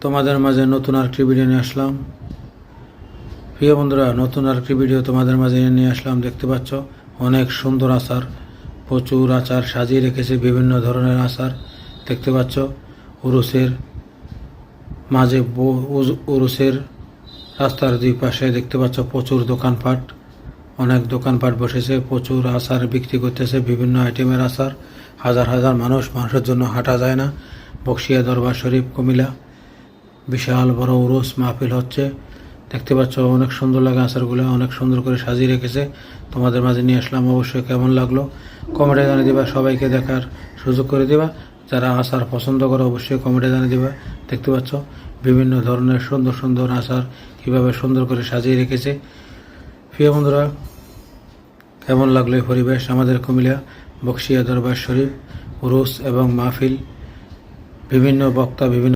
তোমাদের মাঝে নতুন আরেকটি ভিডিও নিয়ে আসলাম। প্রিয় বন্ধুরা, নতুন আরেকটি ভিডিও তোমাদের মাঝে নিয়ে আসলাম। দেখতে পাচ্ছ অনেক সুন্দর আচার, প্রচুর আচার সাজিয়ে রেখেছে, বিভিন্ন ধরনের আচার দেখতে পাচ্ছ। উরুসের মাঝে উরুসের রাস্তার দুই পাশে দেখতে পাচ্ছ প্রচুর দোকানপাট, অনেক দোকানপাট বসেছে, প্রচুর আচার বিক্রি করতেছে, বিভিন্ন আইটেমের আচার। হাজার হাজার মানুষের জন্য হাঁটা যায় না। বক্সিয়া দরবার শরীফ কুমিল্লা বিশাল বড় উরুস মাহফিল হচ্ছে। দেখতে পাচ্ছ অনেক সুন্দর লাগে আচারগুলো, অনেক সুন্দর করে সাজিয়ে রেখেছে। তোমাদের মাঝে নিয়ে আসলাম। অবশ্যই কেমন লাগলো কমেন্টে জানিয়ে দিবা, সবাইকে দেখার সুযোগ করে দিবা। যারা আচার পছন্দ করে অবশ্যই কমেন্টে জানিয়ে দিবা। দেখতে পাচ্ছ বিভিন্ন ধরনের সুন্দর সুন্দর আচার কীভাবে সুন্দর করে সাজিয়ে রেখেছে। প্রিয় বন্ধুরা, কেমন লাগলো এই পরিবেশ? আমাদের কুমিল্লা বক্সিয়া দরবার শরীফ উরুস এবং মাহফিল, বিভিন্ন বক্তা, বিভিন্ন